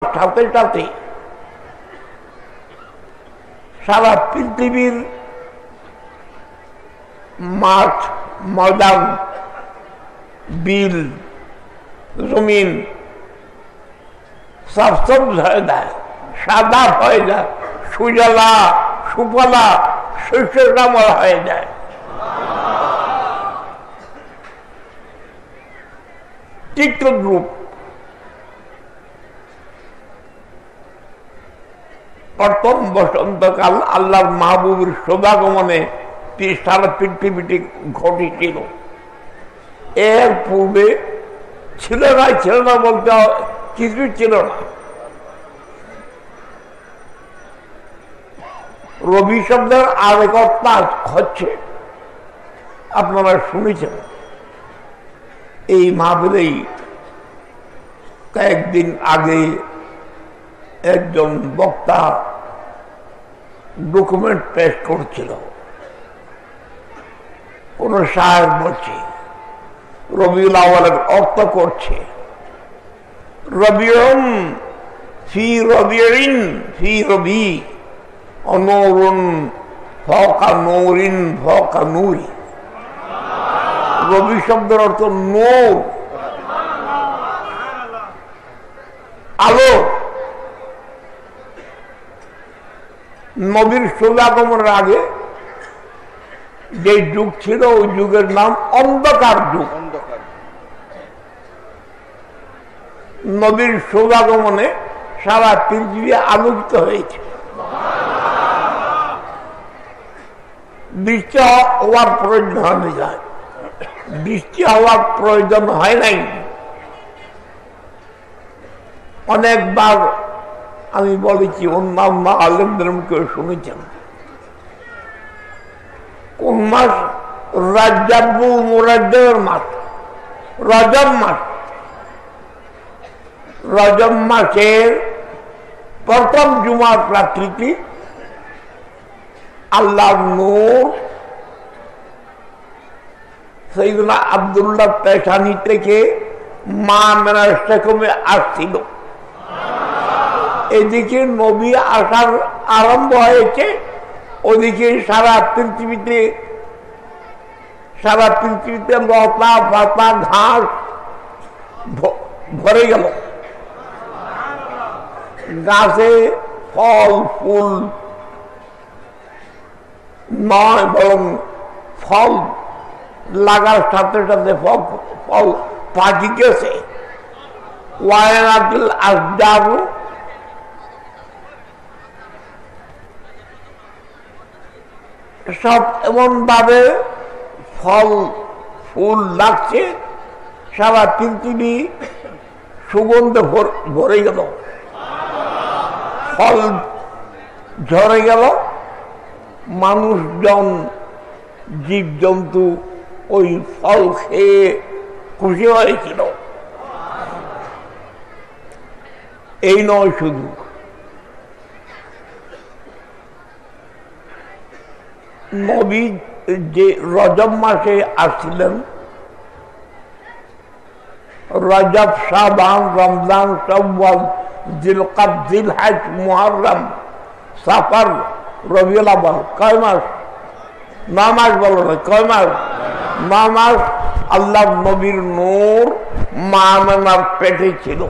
সাথে সাথে সারা পৃথিবীর মাঠ ময়দান বিল জমিন সব হয়ে যায়, সাদা হয়ে যায়, সুজলা সুফলা শস্য শ্যামল হয়ে যায়। চিত্ররূপ প্রথম বসন্তকাল আল্লাহর মাহবুবের শুভাগমনে সারা পৃথিবীটি ঘটেছিল। এর পূর্বে ছিল না বলতে কিছু ছিল না। রবি শব্দের আরেক অর্থ হচ্ছে, আপনারা শুনেছেন, এই মাহফিলেই কয়েকদিন আগে একজন বক্তা ডকুমেন্ট পেশ করছিল। কোন সাহেব বলছে রবিউল আউয়ালের অর্থ করছে রবিউন ফি রবিউন ফি রবি অনূরুন ফাওকা নূরিন ফাওকা নূরি। রবি শব্দের অর্থ নূর, আলো। নবীর শুভাগমনের আগে যে যুগ ছিল ওই যুগের নাম অন্ধকার যুগ। নবীর শুভাগমনে সারা পৃথিবী আলোকিত হয়েছে। বৃষ্টি হওয়ার প্রয়োজন হয়নি, বৃষ্টি হওয়ার প্রয়োজন হয় নাই। অনেকবার আমি বলেছি, অন্যান্য আলেমদের মুখে শুনেছেন। কোন মাস? রাজ্জাবুল মুরাজ্জবের মাস, রজব মাস। রজব মাসের প্রথম জুমার রাত্রিটি আল্লাহর নূর সাইয়েদনা আব্দুল্লাহ পেশানি থেকে মা মেনাস্টেকমে আসছিল। এদিকে নবী আসার আরম্ভ হয়েছে, ওদিকে সারা পৃথিবীতে লতা পাতা ঘাস ভরে গেল। গাছে ফল ফুল নয়, বরং ফল লাগার সাথে সাথে ফল পাকি গেছে। ওয়ায়নাতুল আসজারু, সব এমন ভাবে ফল ফুল লাগছে, সারা পৃথিবী সুগন্ধে ভরে গেল, ফল ঝরে গেল। মানুষজন জীবজন্তু ওই ফল খেয়ে খুশি হয়েছিল। এই নয় শুধু, নবী যে রজব মাসে আসছিলেন, রজব, শাবান, রমজান, শাওয়াল, জিলকাদ, জিলহজ, মুহররম, সাফর, রবিউল আউয়াল, কয় মাস? 9 মাস। বলো না, কয় মাস? 9 মাস। আল্লাহ নবীর নূর মা আমেনার পেটে ছিল।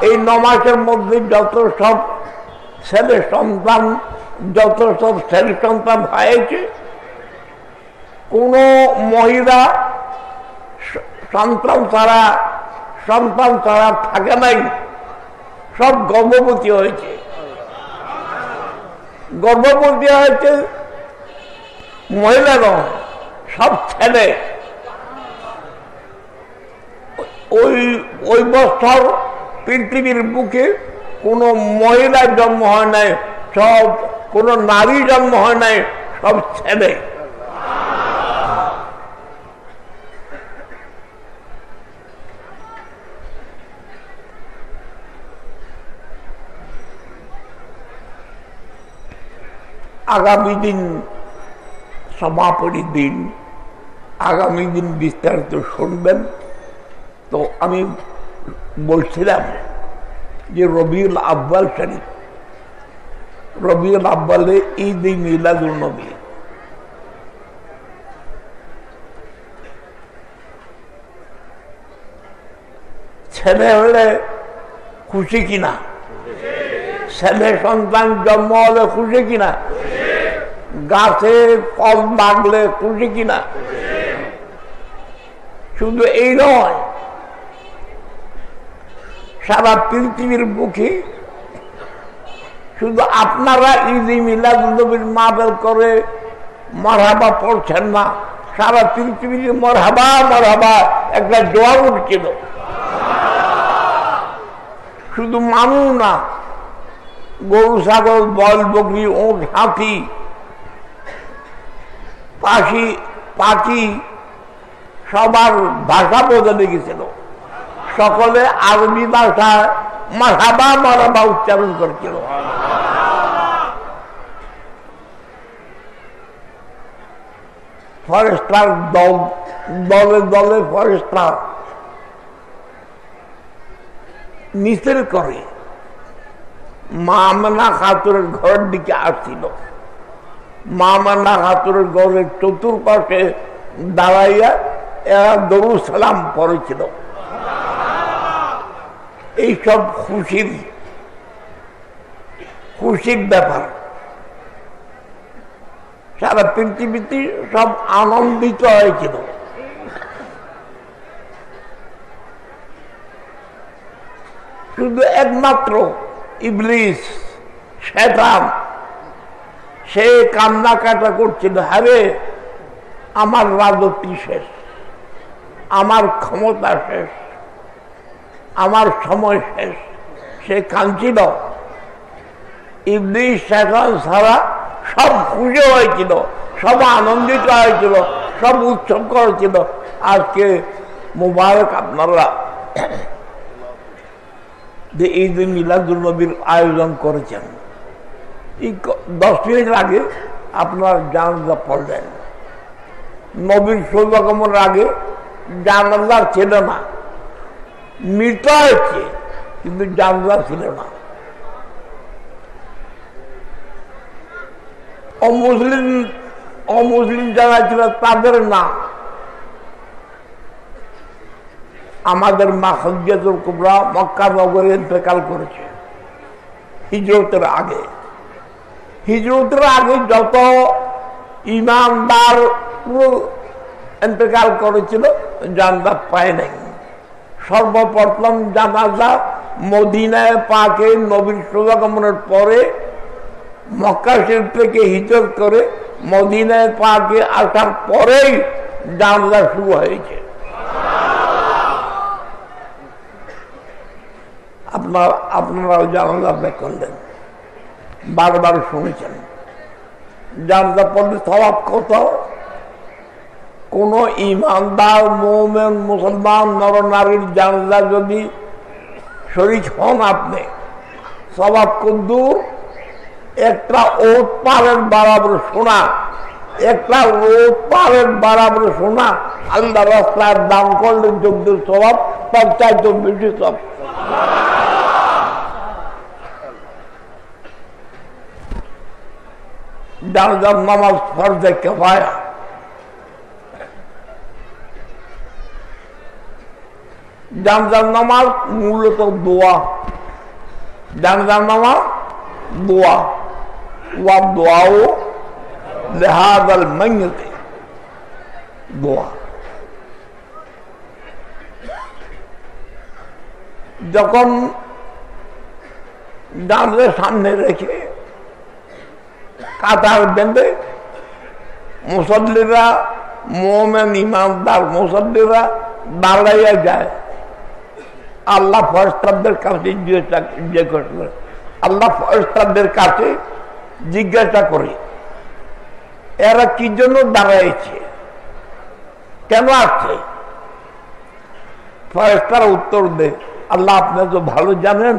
এই 9 মাসের মধ্যে যত সব ছেলে সন্তান হয়েছে, কোন মহিলা সন্তান ছাড়া থাকে নাই, সব গর্ভবতী হয়েছে। মহিলা নয়, সব ছেলে। ওই বছর পৃথিবীর বুকে কোন মহিলার জন্ম হয় নাই, কোন নারী জন্ম হয় নাই, সব ছেলে। আগামী দিন সমাপনী দিন, আগামী দিন বিস্তারিত শুনবেন। তো আমি বলছিলাম যে রবিউল আব্বাল শরীফ, রবিউল আব্বালে ঈদ মিলাদুন নবী। ছেলে হলে খুশি কিনা? ছেলে সন্তান জন্ম হলে খুশি কিনা? গাছে ফল লাগলে খুশি কিনা? শুধু এই নয়, সারা পৃথিবীর বুকে শুধু আপনারা ঈদ মিলাদুন নবীর মাহফিল করে মারহাবা পড়ছেন না, সারা পৃথিবীর মারহাবা মারহাবা একটা জোয়ার উঠছিল। শুধু মানুষ না, গরু ছাগল বল বকরি ওঁট হাতি পাখি সবার ভাষা বদলে গেছিল। সকলে আরবি ভাষায় মারহাবা মারহাবা উচ্চারণ করছিল। ফরেস্টার দলে দলে ফরেস্টার মিছিল করে মা আমেনা খাতুনের ঘরের দিকে আসছিল। মা আমেনা খাতুনের ঘরের চতুর্পাশে দাঁড়াইয়া এরা দরুদ সালাম পড়েছিল। এইসব খুশির ব্যাপার। সারা পৃথিবীতে সব আনন্দিত হয়েছিল। শুধু একমাত্র ইবলিস শয়তান সে কান্নাকাটা করছিল, আরে আমার রাজত্ব শেষ, আমার ক্ষমতা শেষ, আমার সময় শেষ। সে কাঁদছিল। ইবলিস শয়তান ছাড়া সব খুশি হয়েছিল, সব আনন্দিত হয়েছিল, সব উৎসব করেছিল। আজকে মুবারক আপনারা যে ঈদ মিলাদুন নবীর আয়োজন করেছেন। এই 10 মিনিট আগে আপনার জানাজা পড়লেন। নবীর শুভাগমনের আগে জানাজা ছিল না, মৃত হয়েছে কিন্তু জানাজা ছিল না। অমুসলিম যারা ছিল তাদের না। আমাদের মা খাদিজাতুল কুবরা মক্কা নগরে ইন্তেকাল করেছে হিজরতের আগে। হিজরতের আগে যত ইমানদার ইন্তেকাল করেছিল জানাজা পায় নাই। সর্বপ্রথম জানাজা মদিনায় পাকে নবীর শুভাগমনের পরে মক্কা শরীফ থেকে হিজরত করে মদিনায় পাকে আসার পরেই জানাজা শুরু হয়েছে। আপনারাও জানাজা করলেন, বারবার শুনেছেন। জানাজা পড়লে সওয়াব কত? কোন ইমানদার মুমিন মুসলমান নরনারীর জানাজা যদি শরীক হন আপনি, সওয়াব কদ্দুর? একটা ওট পারের বরাবর শোনা, একটা ওট পারের বরাবর শোনা আল্লাহ রাস্তায় দান করলে যোগ্য সওয়াব, তার চাইতে বেশি সওয়াব। জানাজার নামাজ ফরজে কিফায়া। জানাজার নামাজ মূলত দোয়া। জানাজার নামাজ দোয়া। ওয়াদুআউ লিহাযাল মাইয়িত, দোয়া। যখন জানাজার সামনে রেখে কাতার বেঁধে মুসল্লিরা, মুমিন ইমানদার মুসল্লিরা দাঁড়াইয়া যায়, আল্লাহ ফেরেশতাদের কাছে আল্লাহ ফেরেশতাদের কাছে জিজ্ঞাসা করে এরা কি জন্য দাঁড়াইছে, কেন আসছে? ফেরেশতারা উত্তর দেয়, আল্লাহ আপনি তো ভালো জানেন,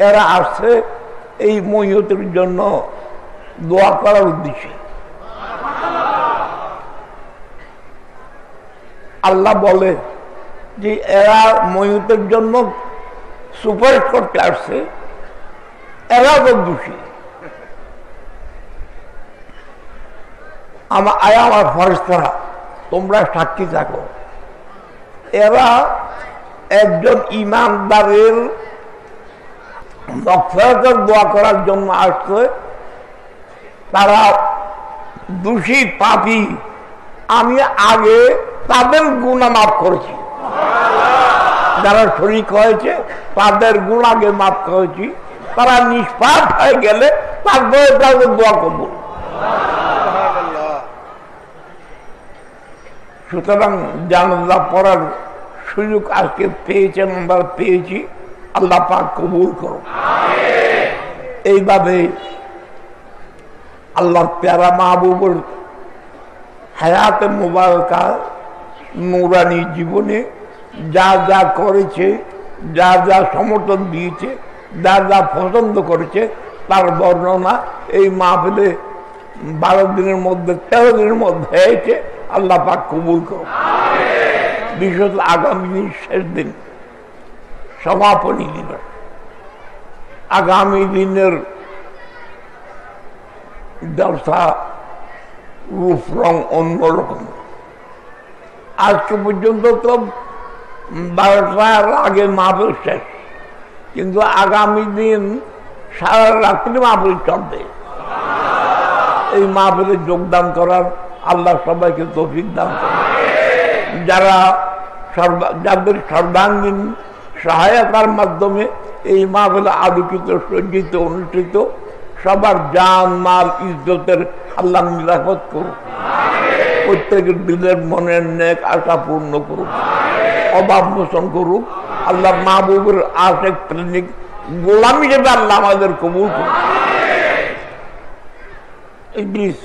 এরা আসছে এই মইয়তের জন্য দোয়া করার উদ্দেশ্যে। আল্লাহ বলে যে এরা মইয়তের জন্য সুপারিশ করতে আসছে, এরা তো দোষী। আমার ফরেস্তারা, তোমরা সাক্ষী থাকো, এরা একজন ইমানদারের মাগফিরাতের দোয়া করার জন্য আসছে। তারা দোষী পাপী, আমি আগে তাদের গুনাহ মাফ করেছি। যারা শরীক হয়েছে তাদের গুনাহ আগে মাফ করেছি, তারা নিষ্পাপ হয়ে গেলে তারপরে তাদের দোয়া কবুল। সুতরাং জানাজা পড়ার সুযোগ আজকে পেয়েছেন, আমরা পেয়েছি, আল্লাহ পাক কবুল করো। এইভাবে আল্লাহর প্যারা মাহবুবুর হায়াতে মুবারকা নূরানি জীবনে যা যা করেছে, যা যা সমর্থন দিয়েছে, যা যা পছন্দ করেছে, তার বর্ণনা এই মাহফিলে 12 দিনের মধ্যে 13 দিনের মধ্যে হয়েছে। আল্লাহ পাক কবুল করো। বিশেষত আগামী দিন শেষ দিন, সমাপনী দিবস। আগামী দিনের জলসা রূপ রং অন্যরকম। আজকে পর্যন্ত তো 12টার আগে মাহফিল শেষ, কিন্তু আগামী দিন সারা রাত্রি মাহফিল চলবে। এই মাহফিলে যোগদান করার আল্লাহ সবাইকে তৌফিক দান করে। যাদের সর্বাঙ্গীন সহায়তার মাধ্যমে এই মাহফিল আলোকিত, সজ্জিত, অনুষ্ঠিত, সবার জান মাল ইজ্জতের আল্লাহ নিরাপদ করুক। প্রত্যেকের দিলের মনের নেক আশা পূর্ণ করুক, অভাব মোচন করুক। আল্লাহ মাহবুবের আশেক প্রেমিক গোলাম হিসেবে আল্লাহ আমাদের কবুল করুক। ইবলিস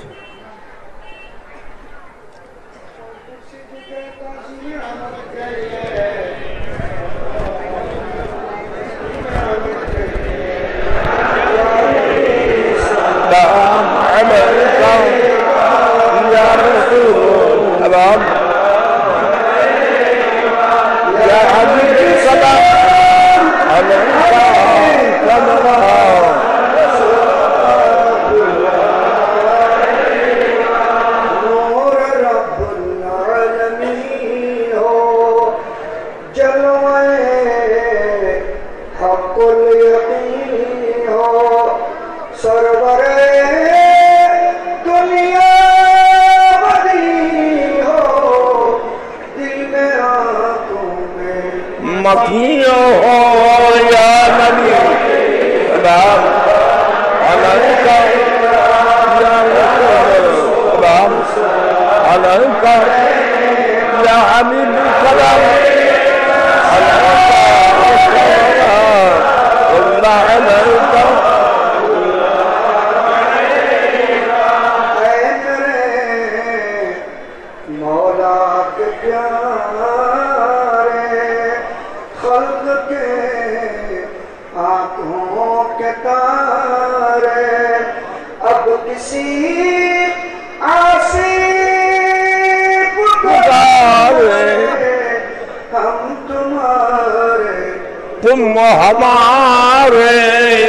तुम हमारे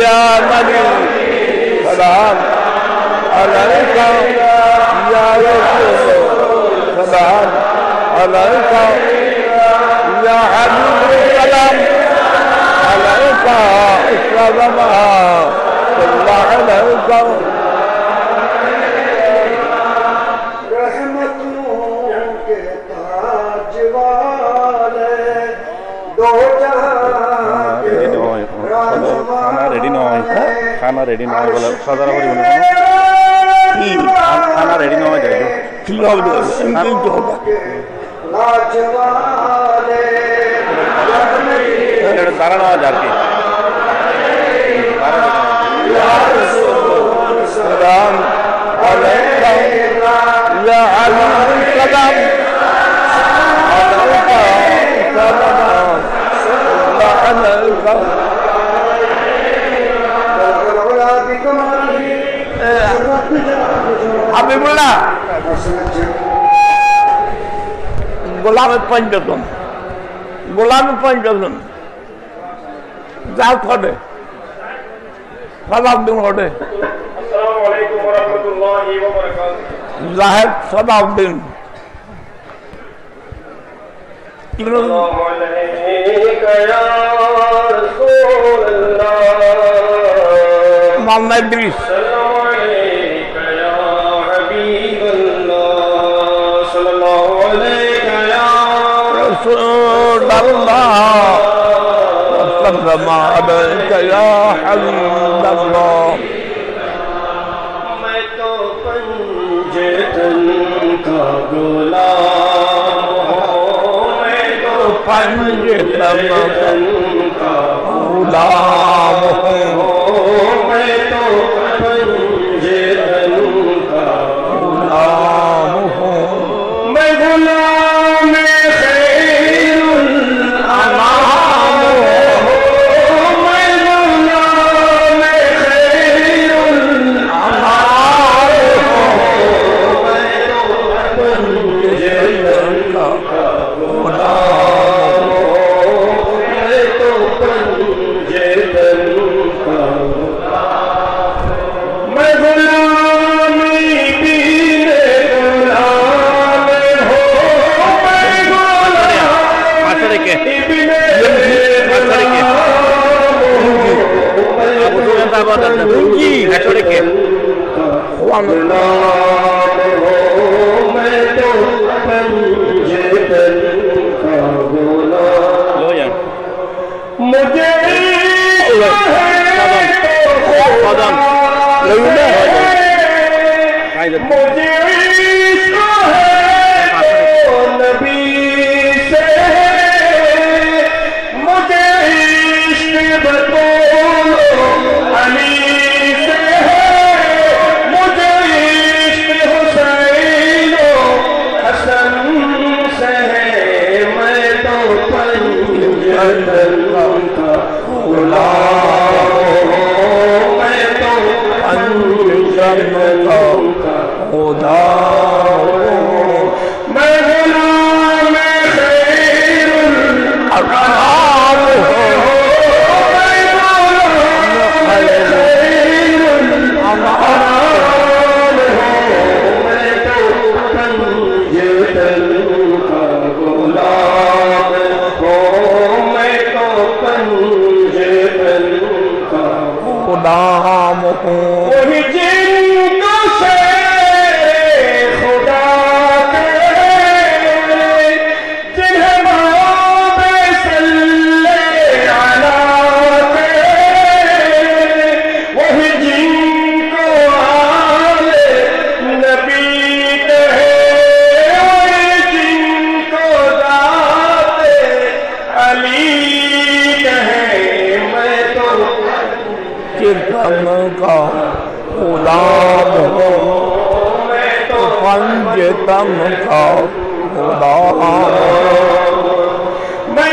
या नबी सलाम अलैका या रसूल सलाम अलैका या हबीब सलाम अलैका सलाम सल्लल्लाहु अलैका खाना रेडी ना बोला साधारण बड़ी होने खाना रेडी ना हो जाए ठीक हो गया इनके जो होगा ये सारा ना जा के सलाम अलैका या अली सलाम अलैका सलाम अलैका Habibullah গোলামে পঞ্চজন Giao thuật đấy. Salahuddin Hode. Assalamu alaikum wa rahmatullahi wa barakatuh. Zahid Salahuddin. Sallallahu alayka ya Rasulullah. Muhammad Idris. Sallallahu alayka ya Habibullah. Sallallahu alayka ya Rasulullah. وسلم عليك يا حبيب الله. میں تو پنجتن کا غلام ہوں، میں تو پنجتن کا غلام ہوں، میں تو پنجتن کا غلام ہوں، میں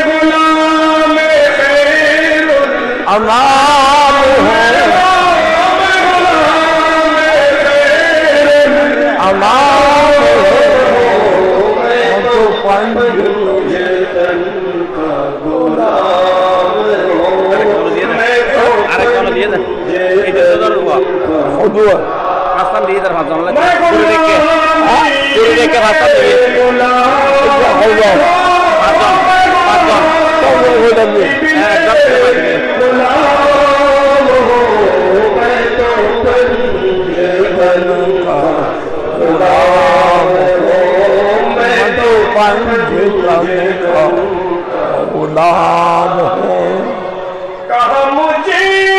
غلام خیر الانام ہوں، میں غلام خیر الانام ہوں، میں تو پنجتن کا غلام ہوں، میں تو پنجتن کا میں غلامی دین غلام ہوں، میں غلامی دین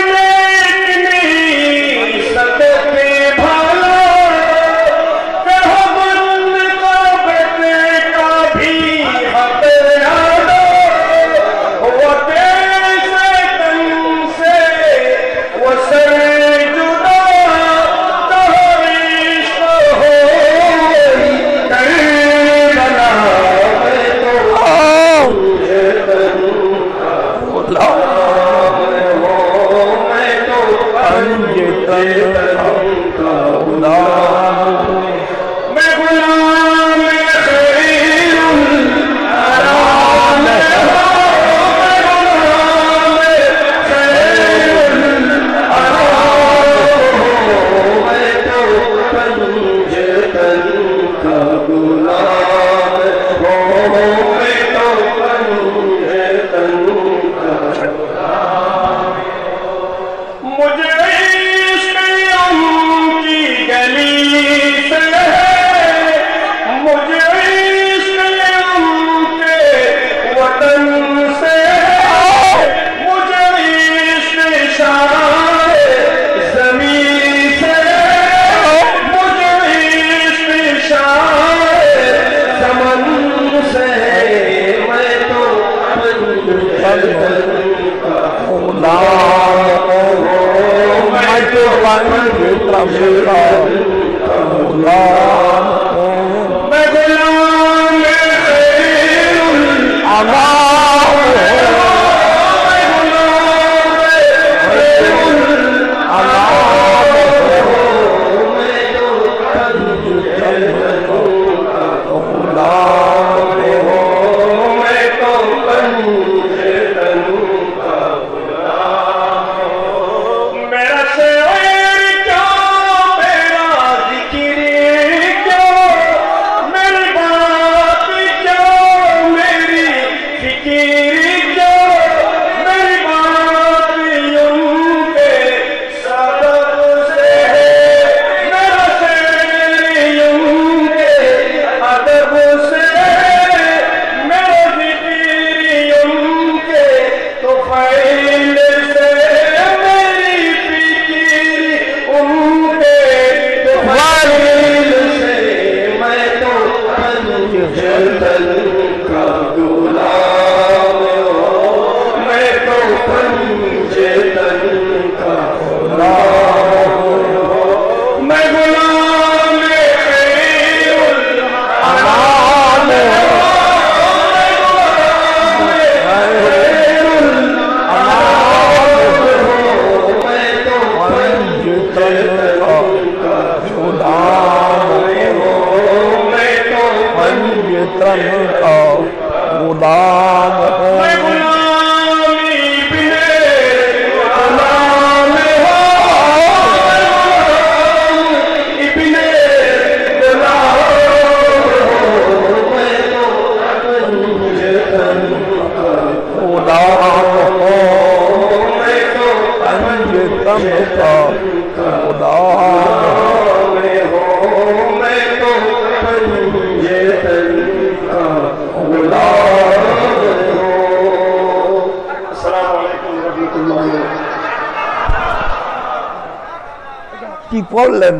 কি পড়লেন?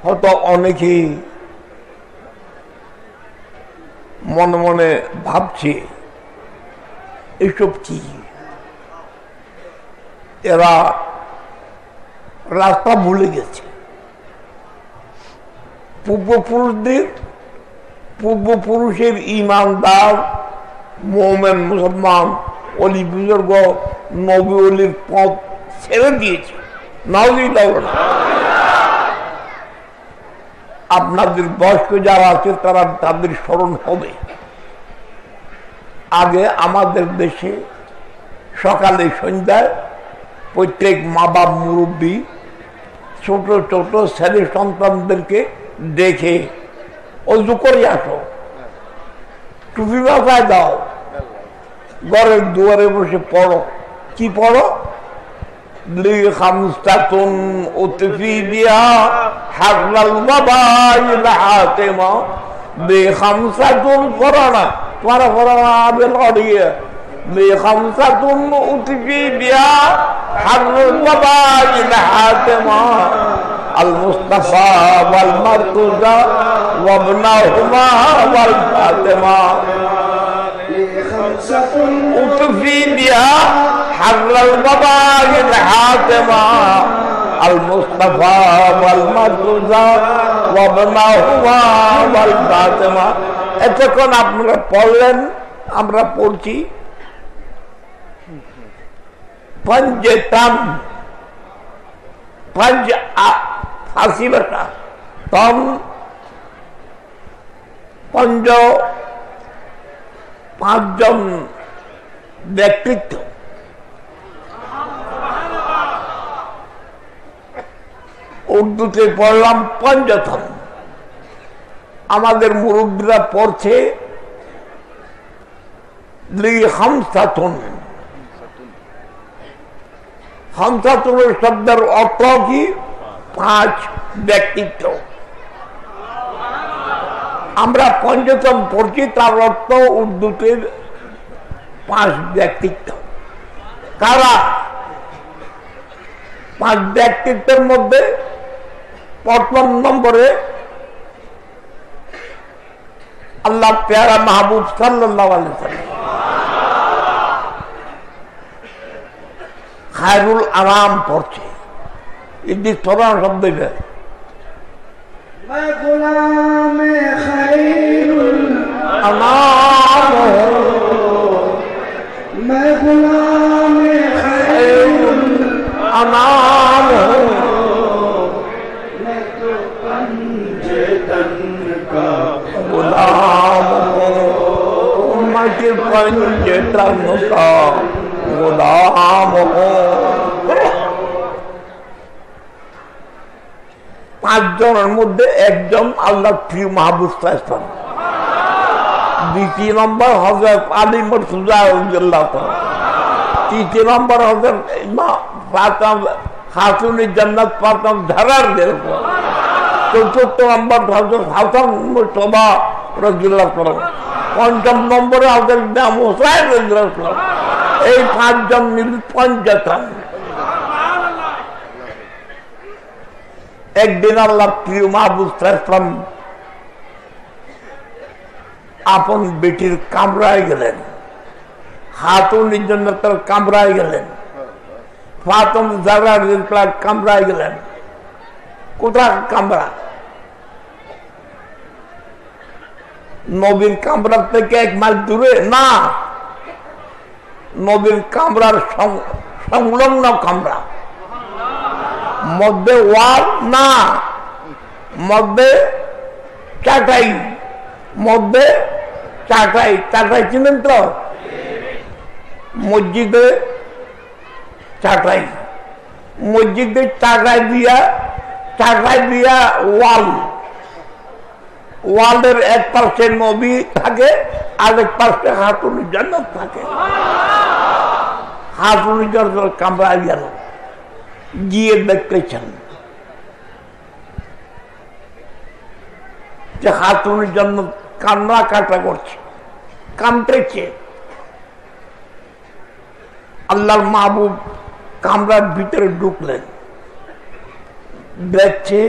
হয়তো অনেকেই মনে মনে ভাবছে এসব কি, এরা রাস্তা ভুলে গেছে। পূর্বপুরুষের ইমানদার মোমেন মুসলমান অলি বুজুর্গ নবী অলির পথ ছেড়ে দিয়েছে। আপনাদের বয়স্ক যারা আছে তারা তাদের স্মরণ হবে। আগে আমাদের দেশে সকালে সন্ধ্যায় প্রত্যেক মা বাপ মুরব্বী ছোট ছোট ছেলে সন্তানদেরকে দেখে অজু করে আসো, টুপি মাথায় দাও, ঘরের দুয়ারে বসে পড়ো। কি পড়ো? খামসাতুন উতফি বিহা হাজলাল মাবাইল হাতিমা। খামসাতুন পড়ো না, তোমার পড়ো না আবেল অড়িয়ে। খামসাতুন উতফি বিহা হাজলাল মাবাইল হাতিমা। আল মুস্তাফা ওয়াল মারতুজা ওয়াবনাহুমা ওয়াল ফাতিমা। উতফি বিহা হাজলাল মাবাইল হাতিমা। আল মুস্তাফা ওয়াল মারতুজা ওয়াবনাহুমা ওয়াল ফাতিমা। এতক্ষণ আপনারা পড়লেন, আমরা পড়ছি। পঞ্জতাম, পঞ্জ ফার্সি ভাষা, তম পঞ্জ পাঁচজন ব্যক্তিত্ব। উর্দুতে পড়লাম পঞ্জতম। আমাদের মুরব্বীরা পড়ছে খামসাতুন। খামসাতুনের শব্দের অর্থ কি? পাঁচ ব্যক্তিত্ব। আমরা পঞ্চতম পড়ছি, তার অর্থ উর্দুতে পাঁচ ব্যক্তিত্ব। কারা? পাঁচ ব্যক্তিত্বের মধ্যে প্রথম নম্বরে আল্লাহ প্যারা মাহবুব সাল্লাল্লাহু আলাইহি ওয়াসাল্লাম, খায়রুল আনাম পড়ছে। এটি সরান শব্দ এটা পাঁচজনের মধ্যে একজন আল্লাহ প্রিয় মাহবুব ইসলাম, দ্বিতীয় নম্বর হযরত আলী মুর্তজা রাদিয়াল্লাহু তাআলা, তৃতীয় নম্বর হযরত ফাতেমা খাতুনে জান্নাত ফাতেমা জাহরার দেন, চতুর্থ নম্বর হযরত হাসান মুস্তাফা রাদিয়াল্লাহু তাআলা, পঞ্চম নম্বরে হযরত ইমাম হুসাইন রাদিয়াল্লাহু তাআলা। এই পাঁচজন মিলে পঞ্চাশজন। একদিন আল্লাহ প্রিয় মাহবুব ইসলাম আপন বেটির কামরায় গেলেন, খাতুনের জন্য তার কামরায় গেলেন, ফাতেমা জাহরার কামরায় গেলেন। কোথায় কামরা? নবীর কামরা থেকে 1 মাইল দূরে না, নবীর কামরার সংলগ্ন কামরা, মধ্যে ওয়াল না, মধ্যে চাটাই, মধ্যে চাটাই। চাটাই চিনেন তো? মসজিদে চাটাই, মসজিদে চাটাই দিয়া ওয়াল, ওয়ালের এক পাশে নবী থাকে, আরেক পাশে খাতুনে জান্নাত থাকে। খাতুনে জান্নাত কামরায় গেল, গিয়ে দেখতেছেন যে খাতুনে জান্নাত কান্না কাটা করছে, কামতেছে। আল্লাহর মাহবুব কামরার ভিতরে ঢুকলেন, দেখছে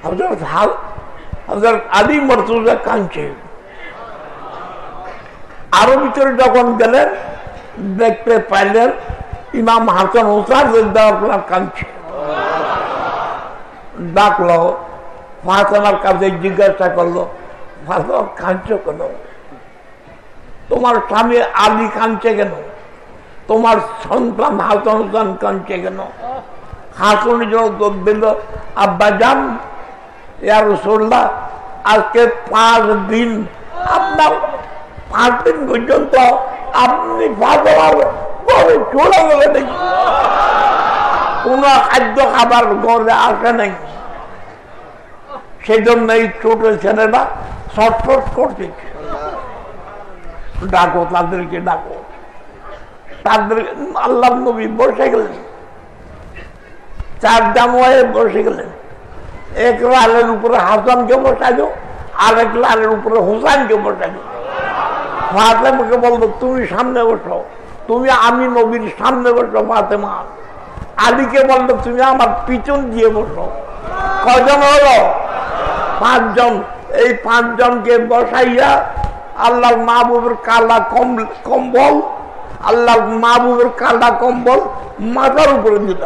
হযরত আলী মুর্তজা কাঁদছে। আরো ভিতরে যখন গেলেন দেখতে পাইলেন ইমাম হাসান হুসাইন রাদিয়াল্লাহু কাঁদছে। ডাকলো, ফাতেমার কাছে জিজ্ঞাসা করলো, ফাতেমা কাঁদছো কেন? তোমার স্বামী আলী কাঁদছে কেন? তোমার সন্তান হাসান হুসাইন কাঁদছে কেন? হাসানের জন্য দোষ দিল, আব্বাজান ইয়া রাসূলুল্লাহ, আজকে 5 দিন, আপনার 5 দিন পর্যন্ত আপনি ফাতেমার ঘরে চলে গেলেন, কোন খাদ্য খাবার ঘরে আসে নাই। সেই জন্য এই ছোট ছেলেরা ছটফট করছে। ডাকো, তাদেরকে ডাকো। তাদের আল্লাহর নবী বসে গেলেন, 4 জামায়ে বসে গেলেন। এক লালের উপরে হাসানকে বসাইল, আরেক লালের উপরে হুসাইনকে বসাইল। ফাতেমাকে বলতো তুমি সামনে বসো, তুমি আমি নবীর সামনে বসো ফাতেমা। আলীকে বলতো তুমি আমার পিছন দিয়ে বসো। কজন হলো? 5 জন। এই 5 জনকে বসাইয়া আল্লাহর মাহবুবের কালা কম্বল, আল্লাহর মাহবুবের কালা কম্বল মাথার উপরে দিল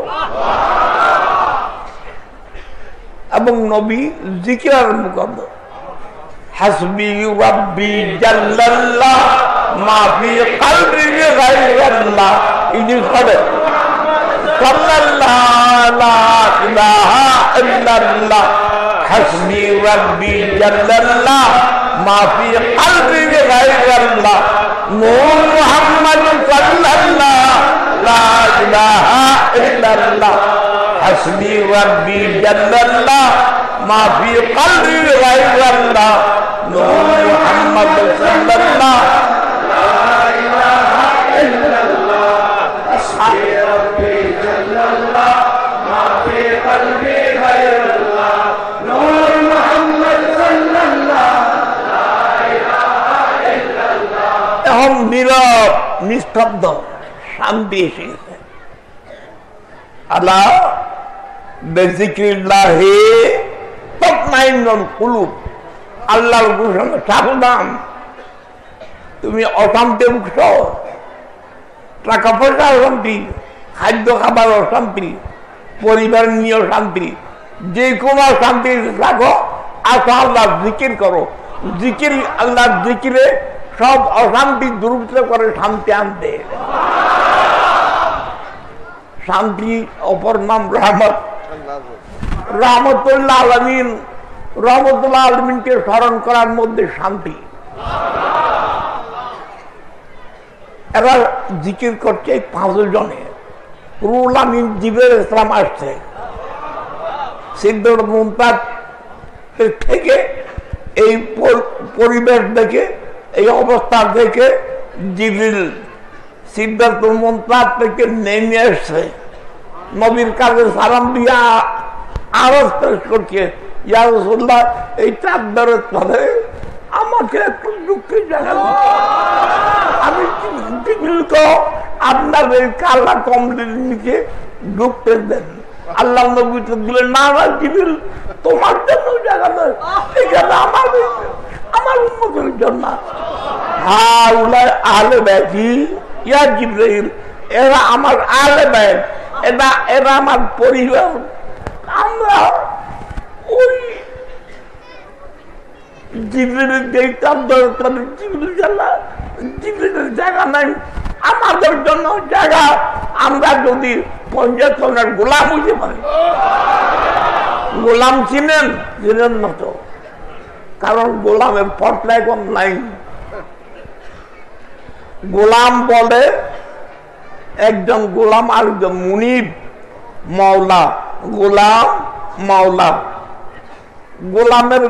এবং নবী জিকির আরম্ভ করল, হাসবি রাব্বি জাল্লাল্লাহ মা ফি কলবি গায়রাল্লাহ। ইনি করে সাল্লাল্লাহু লা ইলাহা ইল্লাল্লাহ, হাসবি রাব্বি জাল্লাল্লাহ মা ফি কলবি গায়রাল্লাহ, নূর মুহাম্মদ সাল্লাল্লাহু লা ইলাহা ইল্লাল্লাহ, হাসবি রাব্বি জাল্লাল্লাহ মা ফি কলবি গায়রাল্লাহ, নূর মুহাম্মদ সাল্লাল্লাহু লা ইলাহা ইল্লাল্লাহ, হাসবি রাব্বি জাল্লাল্লাহ মা ফি কলবি গায়রাল্লাহ, নূর মুহাম্মদ সাল্লাল্লাহু লা ইলাহা ইল্লাল্লাহ। এখন নীরব, নিস্তব্ধ, শান্তি এসে গেছে। আল্লাহ বিযিকরিল্লাহি তাতমাইন্নুল কুলুব, আল্লাহর ঘোষণা, সাবধান, তুমি অশান্তি মুক্ত, টাকা পয়সা অশান্তি, খাদ্য খাবার অশান্তি, পরিবার নিয়েও শান্তি, যে কোনো শান্তি রাখো, আসো আল্লাহ জিকির করো। জিকির, আল্লাহ জিকিরে সব অশান্তি দূরীভূত করে শান্তি আনতে। শান্তি অপর নাম রহমত। রহমতুল্লাহ আলামিন, রহমতুল্লাহ আলামিনকে স্মরণ করার মধ্যে শান্তি। এরা জিকির করছে 5 জনে। রুহুল আমিন জিবরাইল ইসলাম আসছে সিদরাতুল মুনতাহা থেকে। এই পরিবেশ দেখে, এই অবস্থা দেখে জিবরিল সিদরাতুল মুনতাহা থেকে নেমে আসছে, নবীর কাছে সালাম দিয়া আওয়াজ পেশ করছে, ইয়া রাসূলুল্লাহ, এই চাঁদের তলে আমাকে একটু দুঃখে জানাবো। আমি জিবরিলকে আপনার এই কালা কমলের নিচে ঢুকতে দেন। আল্লাহ নবী তো দিলেন, না না জিবরিল, তোমার জন্য জায়গা নয়, এখানে আমার উম্মতের জন্য। হাউলাই আহলে বাইতি ইয়া জিবরাইল, এরা আমার আহলে বাইত, এরা আমার পরিবার। আমরা ওই জিবরিলের দেখতাম দরকার, জিবরিলের জায়গা নাই আমাদের জন্য জায়গা। আমরা যদি 50 গোলাম হইতে পারি। গোলাম ছিলেন না তো, কারণ গোলামের পটলা এখন নাই। গোলাম বলে একজন গোলাম, আর একজন মুনিব, মাওলা। গোলাম মাওলা। গোলামের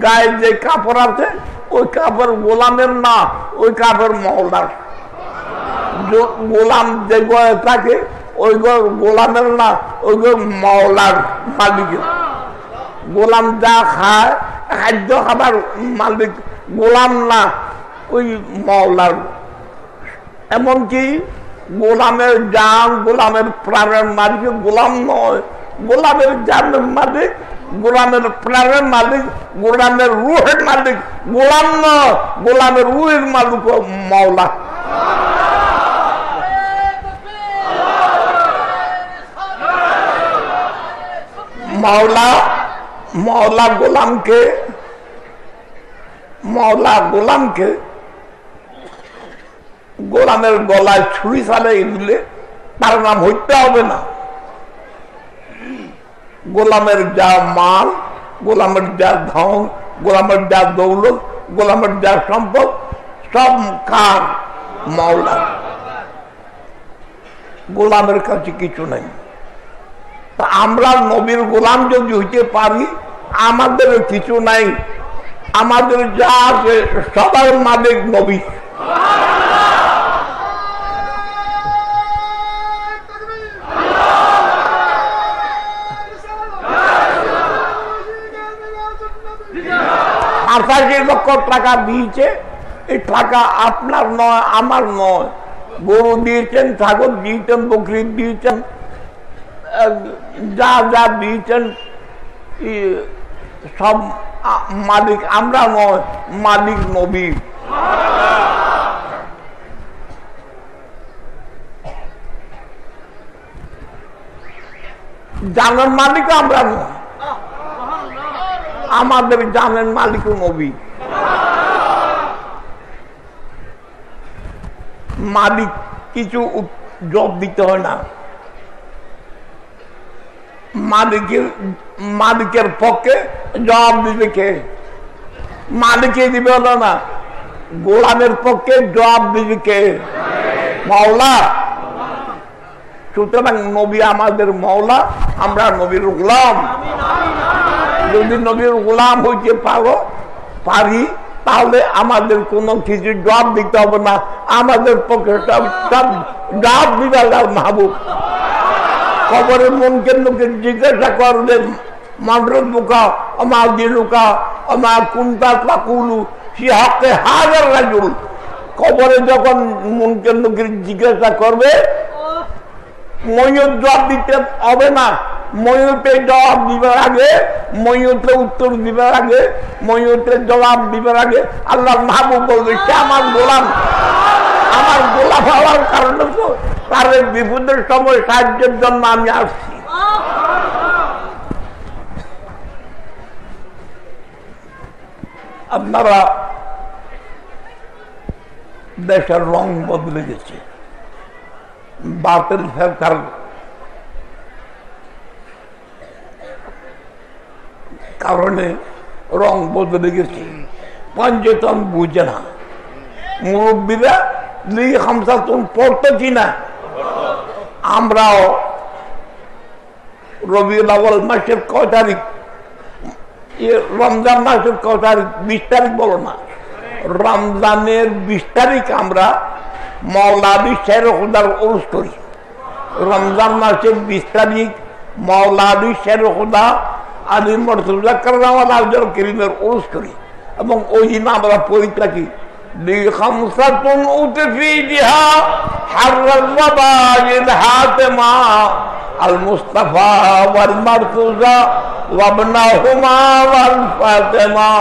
গায়ে যে কাপড় আছে ওই কাপড় গোলামের না, ওই কাপড় মাওলার। গোলাম যে গয়ে থাকে ওই গোলামের না, ওই মাওলার, মালিকের। গোলাম যা খায়, খাদ্য খাবার মালিক গোলাম না, ওই মাওলার। এমনকি গোলামের জান, গোলামের প্রাণের মালিক গোলাম নয়, গোলামের জানের মালিক, গোলামের প্রাণের মালিক, গোলামের রুহের মালিক গোলাম নয়, গোলামের রুহের মালিক মাওলা। মাওলা মাওলা গোলামকে গোলামের গলায় ছুরি চালাই দিলে তার নাম হইতে হবে না। গোলামের যা মাল, গোলামের যা ধন, গোলামের যা দৌলত, গোলামের যা সম্পদ, সব কার? মাওলা। গোলামের কাছে কিছু নেই। তা আমরা নবীর গোলাম যদি হইতে পারি, আমাদের কিছু নাই, আমাদের যা আছে সবার মালিক নবী। $85 লক্ষ টাকা দিয়েছে, এই টাকা আপনার নয়, আমার নয়। গরু দিয়েছেন, ছাগল দিয়েছেন, বকরি দিয়েছেন, যা যা দিয়েছেন সব মালিক আমরা নয়, মালিক নবী। জানের মালিক আমরা নয়, আমাদের জানের মালিক নবী। মালিক কিছু জব দিতে হয় না, মালিকের পক্ষে জবাব দিবে কে? মালিকে দিবে হলো না, গোলামের পক্ষে জবাব দিবে কে? মাওলা। সুতরাং নবী আমাদের মাওলা, আমরা নবীর গোলাম। যদি নবীর গোলাম হইতে পারি, তাহলে আমাদের কোনো কিছু জবাব দিতে হবে না, আমাদের পক্ষে সব জবাব দিবে আল্লাহর মাহবুব। কবরের মনকের লোকের জিজ্ঞাসা করলেন, মানরুল বুকা আমা দিলুকা আমা কুনতা তাকুলু ফি হাক্কি হাযার রাজুল। কবরে যখন মনকের লোকের জিজ্ঞাসা করবে, ময়ূর জবাব দিতে হবে না, ময়ূরকে জবাব দিবার আগে, ময়ূরকে উত্তর দিবার আগে, ময়ূরকে জবাব দিবার আগে আল্লাহ মাহবুব বলবে, সে আমার গোলাম। আমার গোলাম হওয়ার কারণে তো তার বিপদের সময় সাহায্যের জন্য আমি আসছি। আপনারা দেশের রং বদলে গেছে, বাতিল ফেরকার কারণে রং বদলে গেছে। পঞ্চতন বুঝে না, মুরব্বীরা দুই খামসাতুন পড়তেছি না। আমরাও রবিউল আউয়াল মাসের কয় তারিখ, রমজান মাসের কয় তারিখ, 20 তারিখ বলো না, রমজানের 20 তারিখ আমরা মৌলাবি শের খুদার উরুস করি। রমজান মাসের 20 তারিখ মৌলাবি শের খুদা আলী মুর্তজা কাররামাল্লাহু ওয়াজহাহু কারীমের উরুস করি এবং ওই দিন আমরা পড়ি থাকি লিখামসাতুন উতফি বিহা হাররাল ওয়াবাইল হাতিমা আল মুস্তাফা ওয়াল মুর্তজা ওয়া ইবনাহুমা ওয়াল ফাতিমা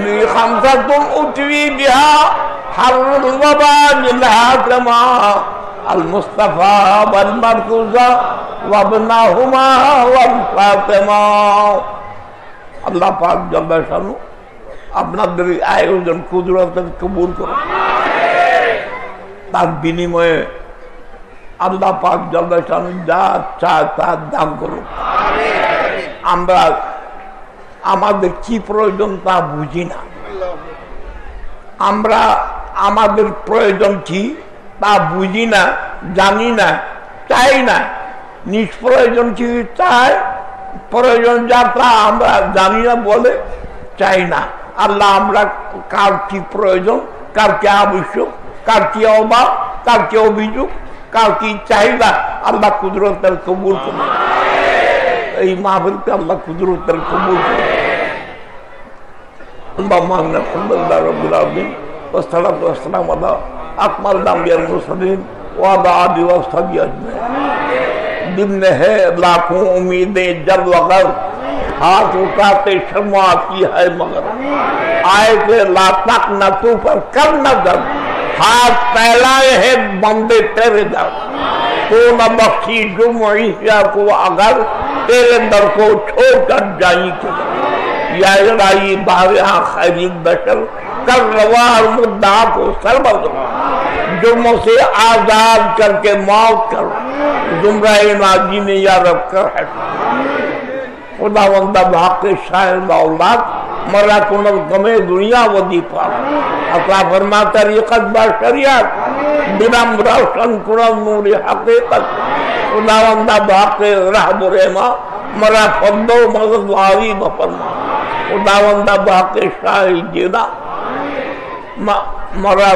লিখামসাতুন উতফি বিহা হাররাল ওয়াবাইল হাতিমা আল মুস্তাফা ওয়াল মুর্তজা ওয়া ইবনাহুমা ওয়াল ফাতিমা। আল্লাহ পাক জাল্লা শানু আপনাদের আয়োজন কুদরতের কবুল করুন, তার বিনিময়ে আল্লাহ পাক জাল্লা শানু যা চায় তা দান করুন। আমরা আমাদের কি প্রয়োজন তা বুঝি না, আমরা আমাদের প্রয়োজন কি তা বুঝি না, জানি না, চাই না। নিষ্প্রয়োজন কি চাই, প্রয়োজন যা তা আমরা জানি না বলে চাই না। আল্লাহ আমরা কার কি প্রয়োজন, কার কি আবশ্যক, কার কি অভাব, কার কি অভিযোগ, কার কি চাহিদা আল্লাহ কুদরতের কবুল করুন। এই মাহফিলকে আল্লাহ কুদরতের কবুল করুন। اللهم الحمد لله رب العالمين والصلاة والسلام على أكمل الأنبياء والمرسلين وعلى آله وصحبه أجمعين। दिन है लाखों उम्मीदें जब वगर हाथ उठाते शर्म आती है मगर आए थे लातक न तू पर कर न दर हाथ फैलाए है बंदे तेरे दर तो न बख्शी जो मुईशा को अगर तेरे दर को छोड़ कर जाई के या राई बाहर खैरी बशर कर रवार मुद्दा को सरबत जुर्मों से आजाद करके मौत कर जुमराए नाजी ने या रब कर है खुदावंदा भाके शायर औलाद मरा कुनल गमे दुनिया वदी पाक अता फरमा तरीक़त बा शरीयत बिनम रोशन कुनल नूर हकीकत खुदावंदा भाके रहबुरेमा मरा फंदो मगज वारी बफरमा खुदावंदा भाके शायर जीना मरा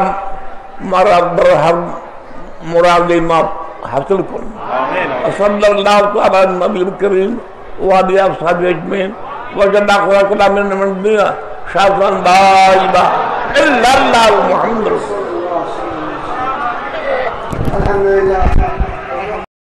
मरा बरहम मुरादे मा हासिल करूं। सल्लल्लाहु अलैहि नबी करीम वादी असहाब अजमैन वजदा खुदा मिन दुनिया शाफन ला इलाहा इल्लल्लाह मुहम्मद